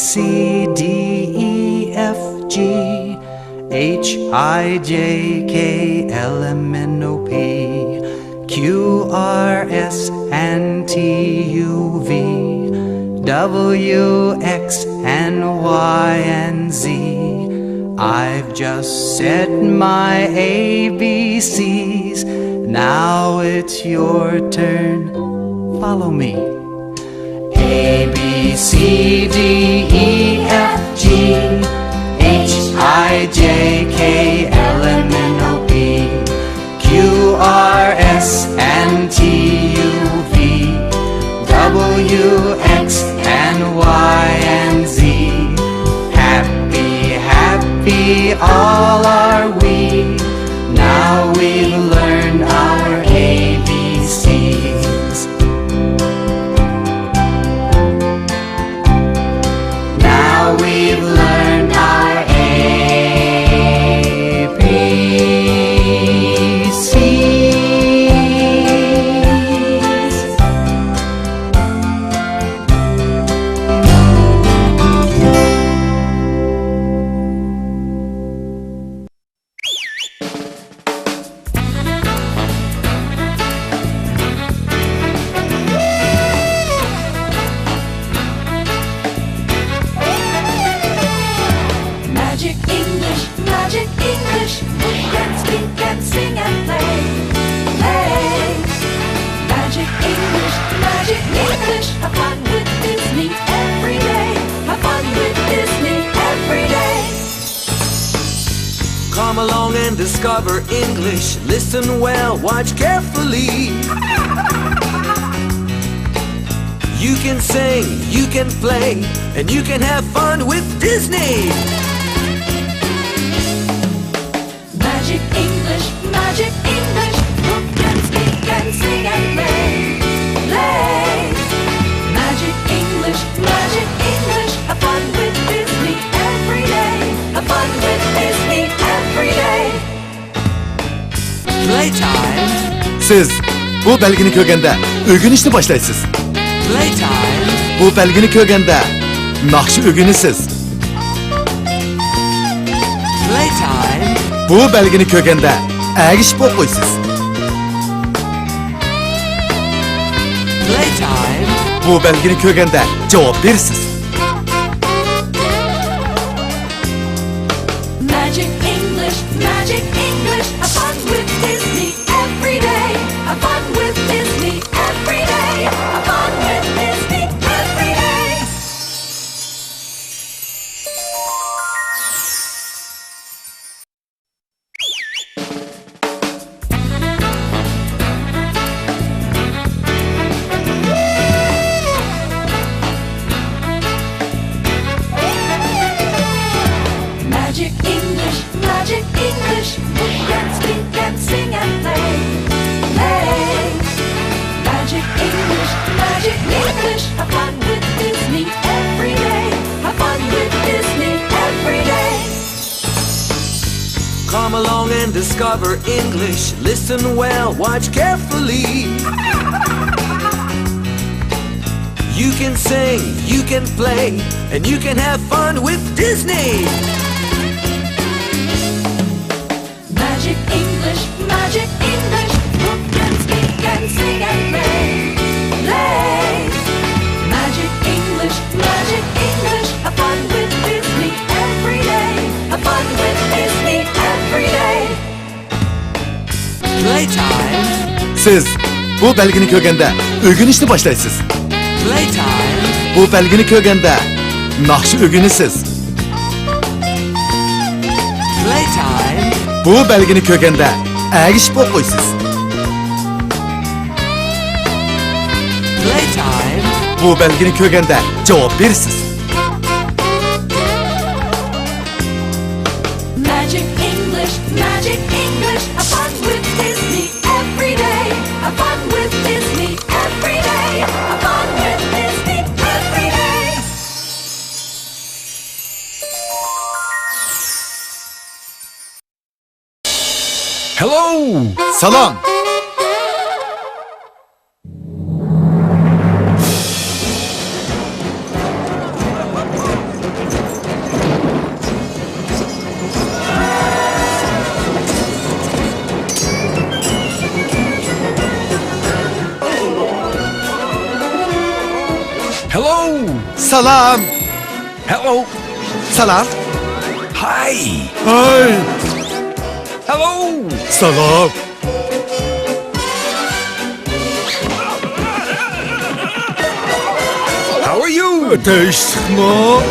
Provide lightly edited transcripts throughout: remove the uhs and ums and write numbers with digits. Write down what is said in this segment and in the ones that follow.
C, D, E, F, G, H, I, J, K, L, M, N, O, P, Q, R, S, and T, U, V, W, X, and Y, and Z. I've just said my ABCs. Now it's your turn. Follow me. A, B, C, D, E, F, G, H, I, J, K, L, M, N, O, P, Q, R, S, and T, U, V, W, X, and Y, and Z. Happy, happy all are we. Now we've learned our ABCs. Now we've learned our Come along and discover English. Listen well, watch carefully. You can sing, you can play, and you can have fun with Disney. Magic English, who can speak and sing and play, play. Magic English, have fun with Disney every day. Have fun with Disney every day. Playtime. Siz bu belgini ko'rganda o'rganishni boshlaysiz. Playtime. Bu belgini ko'rganda naqsh o'rganasiz. Playtime. Bu belgini ko'rganda agish o'qiysiz. Playtime. Bu belgini ko'rganda javob berasiz. Magic English, have fun with Disney every day. Have fun with Disney every day. Have fun with Disney every day. Magic English, who can speak and sing and play, play. Magic English, have fun with Disney every day. Have fun with Disney every day. Come along and discover English. Listen well, watch carefully. You can sing, you can play, and you can have fun with Disney. Magic English, who can speak and sing and play, play. Magic English, have fun with Disney every day. Have fun with Disney every day. Playtime. Siz bu belgini ko'rganda o'rganishni boshlaysiz. Playtime. Bu belgini ko'rganda naqsh o'rganasiz. Playtime. Bu belgini ko'rganda agish o'qiysiz. Playtime. Bu belgini ko'rganda javob berasiz. Magic English, have fun with Disney every day. Have fun with Disney every day. Have fun with Disney every day. Hello! Salom! Salam. Hello. Salam. Hi. Ay. Hello. Salam. How are you? Teştikmo.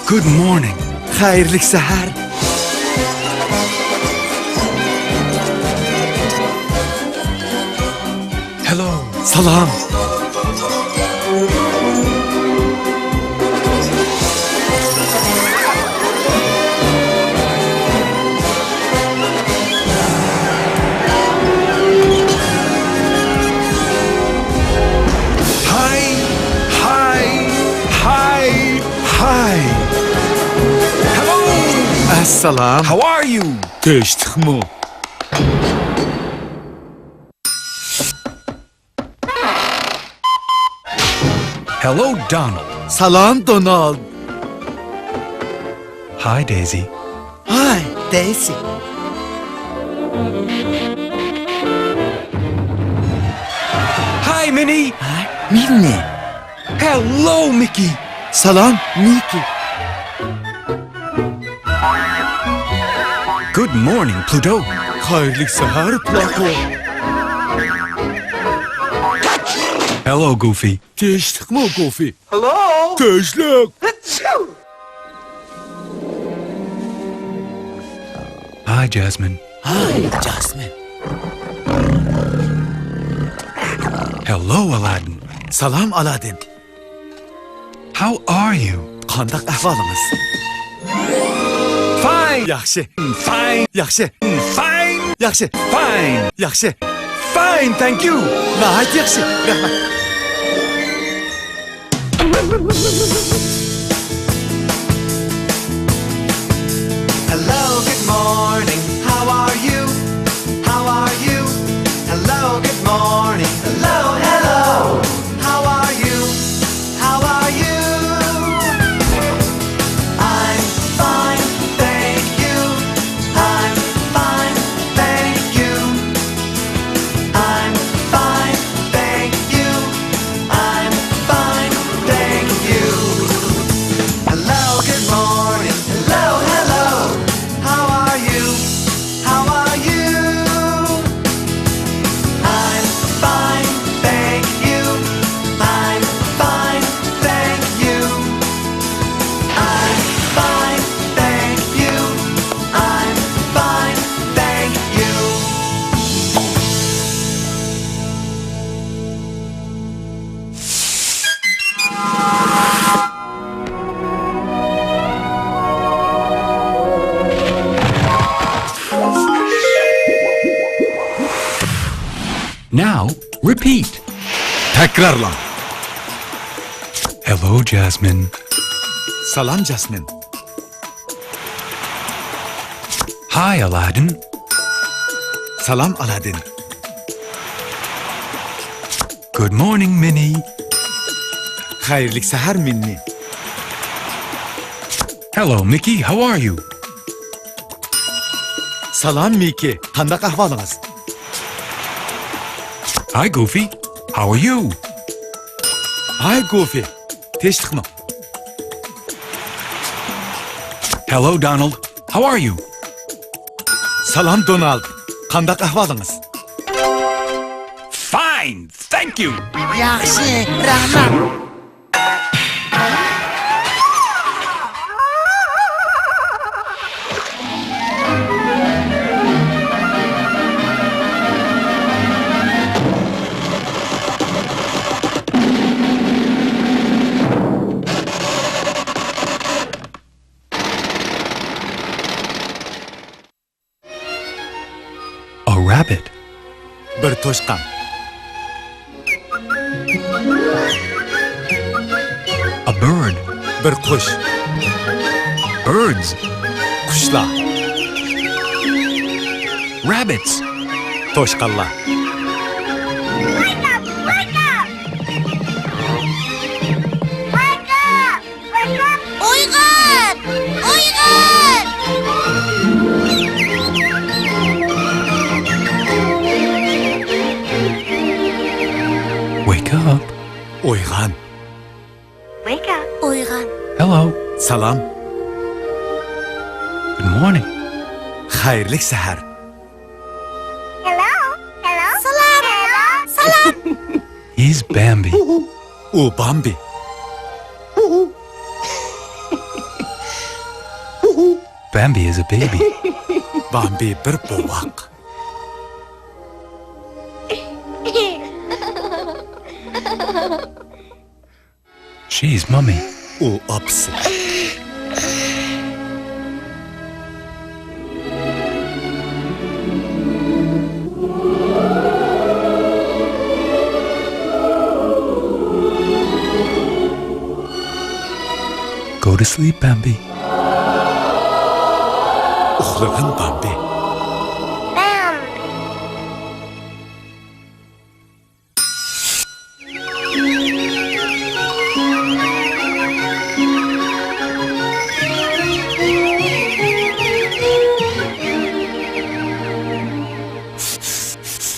Good morning. Hayırlı seher. Hello. Salam. Hi. Hi. Hi. Hi. Hello. Assalam. How are you? Teştikmo. Hello, Donald. Salam Donald. Hi, Daisy. Hi, Daisy. Hi, Minnie. Minnie. Hello, Mickey. Salam Mickey. Good morning, Pluto. Hayırlı seher Plato. Hello, Goofy. Teştikmo Goofy. Hello? Teşlik. Hi, Jasmine. Hi, Jasmine. Hello, Aladdin. Salam Aladdin. How are you? Qandaq ahvalınız? Fine. Yaxşı. Fine. Yaxşı. Fine. Yaxşı. Fine. Yaxşı. Fine, thank you. Nəhayət yaxşı. Rəhmət. Hello, good morning. How are you? How are you? Hello, good morning. Hello, hello. How are you? How are you? I'm fine, thank you. I'm fine, thank you. I'm fine, thank you. I'm fine, thank you. Hello, good morning. Hello, hello. How are you? How are you? I'm fine, thank you. I'm fine, thank you. I'm fine, thank you. I'm fine, thank you. Now, repeat. Təkrarla. Hello, Jasmine. Salam Jasmine. Hi, Aladdin. Salam Aladdin. Good morning, Minnie. Hayırlı seher Minnie. Hello, Mickey. How are you? Salam Mickey. Qandaq ahvalınız? Hi, Goofy. How are you? Hi Goofy. Teştikmo. Hello, Donald. How are you? Salam Donald. Qandaq ahvalınız? Fine, thank you. Yaxşı. Rəhmət. A rabbit. Bir toşqan. A bird. Bir qush. Birds. Qushlar. Rabbits. Toşqanlar. Wake up! Wake up! Wake up! Wake up! Uygun! Uygun! Wake up. Oygan. Uyg'on. Hello. Salam. Good morning. Xayrlik sahar. Salam. He's Bambi. U Bambi. Bambi is a baby. Bambi bir boğaq. She's Mummy. U apsı. Go to sleep, Bambi. Uxlagın Bambi.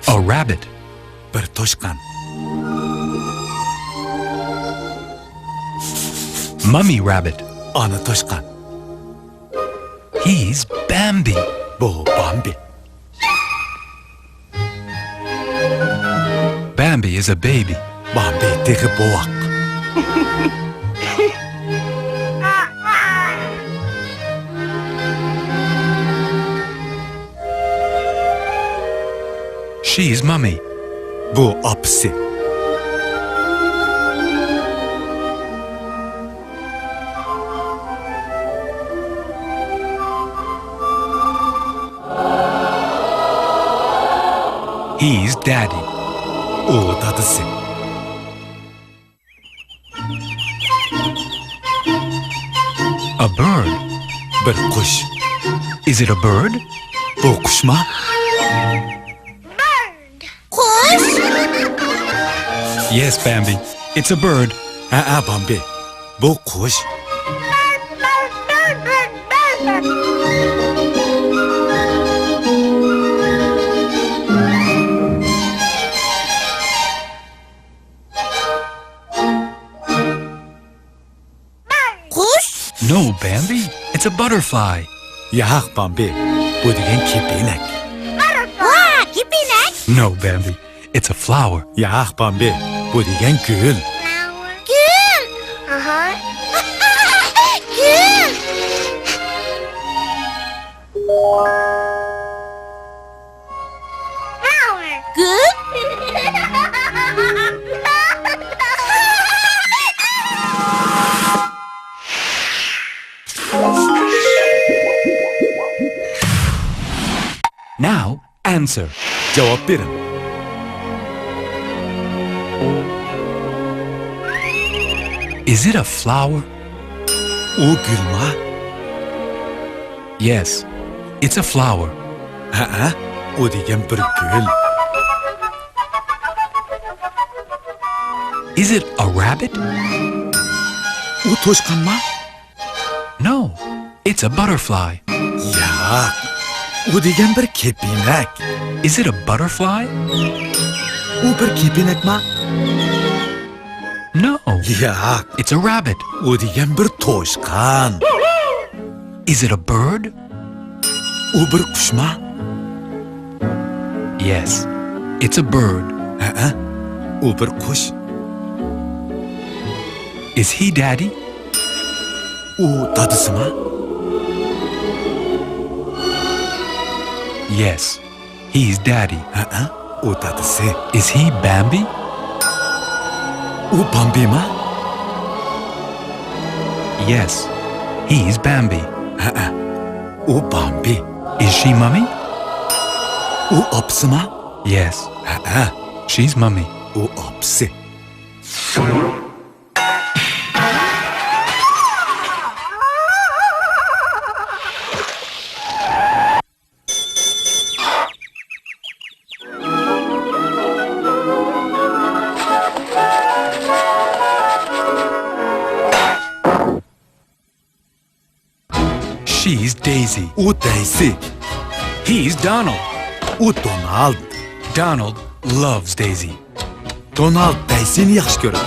A rabbit. Bir toşkan. Mummy rabbit. Ana toşkan. He's Bambi. Bu Bambi. Bambi is a baby. Bambi teki boğaq. She's Mummy. Bu apsı. He's Daddy. U dadısı. A bird. Bir kuş. Is it a bird? Bu kuş ma? Kuş. Yes, Bambi. It's a bird. Ha Bambi. Bu kuş. Kuş. No, Bambi. It's a butterfly. Yaq Bambi. Bu degen kepenek. Kepinek. No, Bambi. It's a flower. Yaq Bambi. Bu degen gül. Gül. Gül. Gül. Now, answer. Cevap verin. Is it a flower? U gül ma? Yes, it's a flower. Ha o degen bir gül. Is it a rabbit? U toşkan ma? No, it's a butterfly. Yaq. U degen bir kepenek. Is it a butterfly? U bir kepenek ma? No, Yaq. it's a rabbit. U degen bir toşkan. Is it a bird? U bir kuş ma? Yes, it's a bird. Ha u bir kuş. Is he Daddy? U dadısı ma? Yes, he's Daddy. Ha u dadısı. Is he Bambi? U Bambi ma? Yes, he's Bambi. Ha u Bambi. Is she Mummy? U apsı ma? Yes, Ha she's Mummy. u apsı. She's Daisy. U Daisy. He's Donald. U Donald. Donald loves Daisy. Donald Daisy'ni yaxshi ko'radi.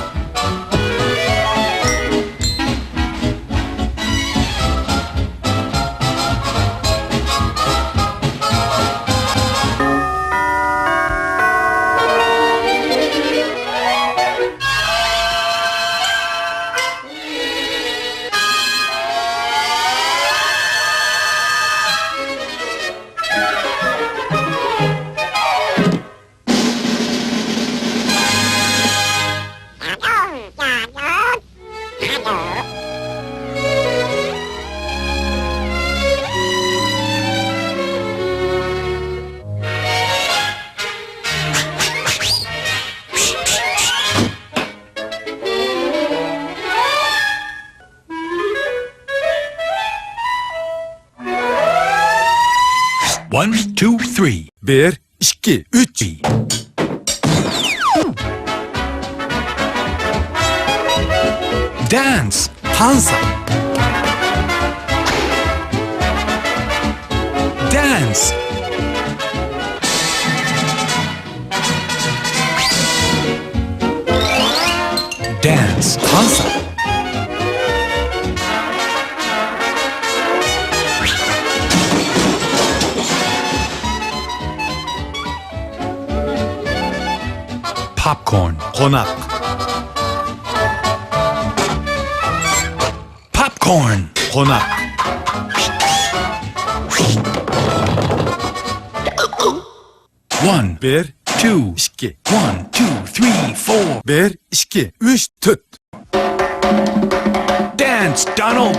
3. 1, 2, 3. Dance. Tansa. Dance. Dance. Tansa. Popcorn. Konak. Popcorn. Konak. One, 1, 2, 2. 1, 2, 3, 4. 1, 2, 3, tüt. Dance, Donald.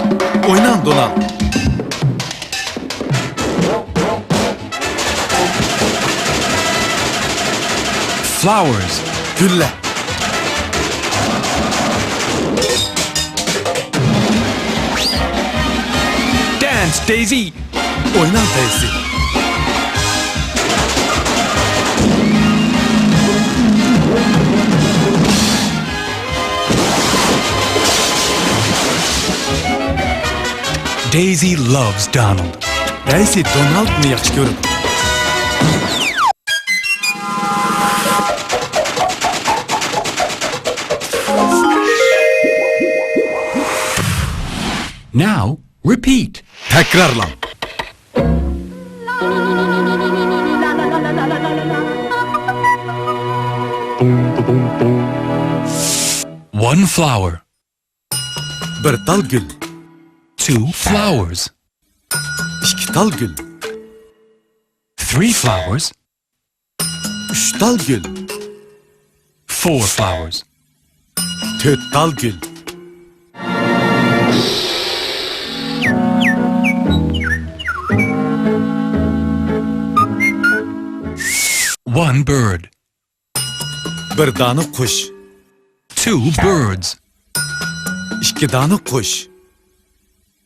Oynan Donald. Flowers. Gülle. Dance, Daisy. Oynan Daisy. Daisy loves Donald. Daisy Donald'ni yaxshi ko'rib. Now, repeat. Takrarlan. One flower. Bir dal gül. 2 flowers. 2 dal gül. 3 flowers. 3 dal gül. 4 flowers. 4 dal gül. One bird. Bir dana qush. 2 birds. 2 dana qush.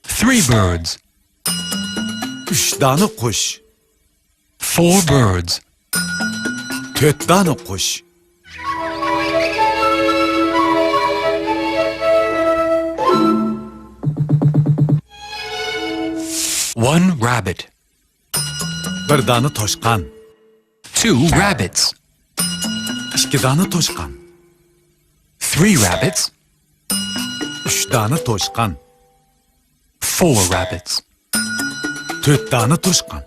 3 birds. 3 dana qush. 4 birds. 4 dana qush. One rabbit. Bir dana toshqan. 2 rabbits. 2 dana toshqan. 3 rabbits. 3 dana toshqan. 4 rabbits. 4 dana toshqan.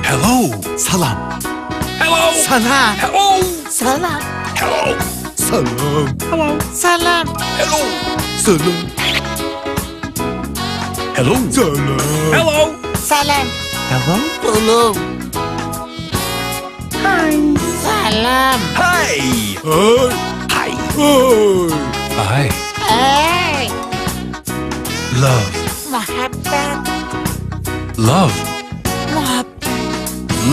Hello. Salam. Hello. Salam. Hello. Salam. Hello. Salam. Salam. Hello. Salam. Hello. Salam. Hello. Salam. Hello. Salam. Salam. Hi. Hey. Hi. Hey. Hi. Hey. Love. Muhabbat. Love. Muhabbat.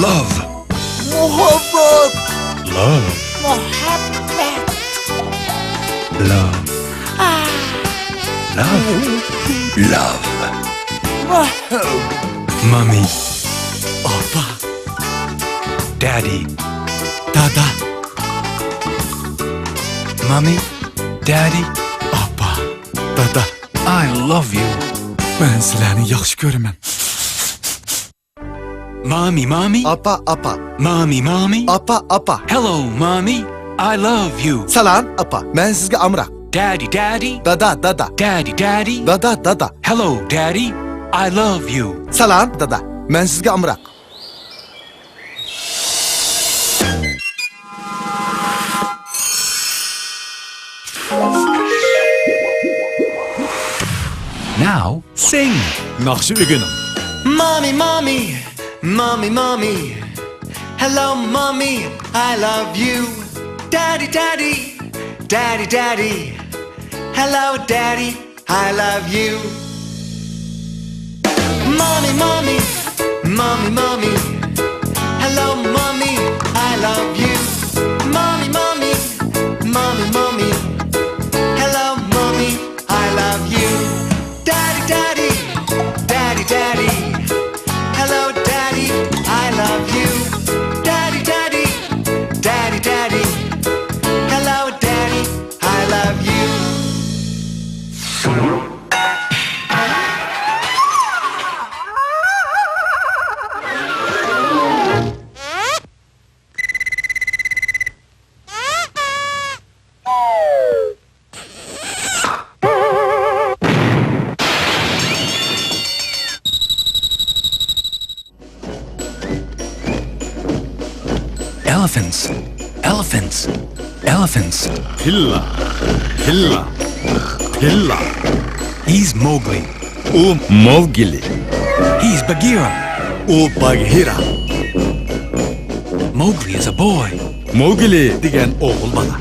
Love. Muhabbat. Love. Muhabbat. Love. Ah. Love. Love. Muhabbat. Mommy. Aba. Daddy. Dada. Mommy. Daddy. Aba. Dada. I love you. Ben sizlarni yaxshi ko'raman. Mommy, mommy. Apa, apa. Mommy, mommy. Apa, apa. Hello, mommy. I love you. Salam, apa. Men sizga amroq. Daddy, daddy. Dada, dada. Daddy, daddy. Dada, dada. Hello, daddy. I love you. Salam, dada. Men sizga amroq. Now, sing. Naqshi o'rganim. Mommy, mommy, mommy, mommy. Hello, mommy, I love you. Daddy, daddy, daddy, daddy. Hello, daddy, I love you. Mommy, mommy, mommy, mommy. Hello, mommy, I love you. Mommy, mommy, mommy, mommy. Hello, mommy, I love you. Daddy, daddy, daddy, daddy. Hello, daddy, I love you. Daddy, daddy, daddy, daddy. Hello, daddy, I love you. Elephants. Elephants. Elephants. 빌라, 빌라, 빌라. He's Mowgli. 오 모길리, He's Bagheera. 오 바기히라. Mowgli is a boy. 모길리 деген oğul bana.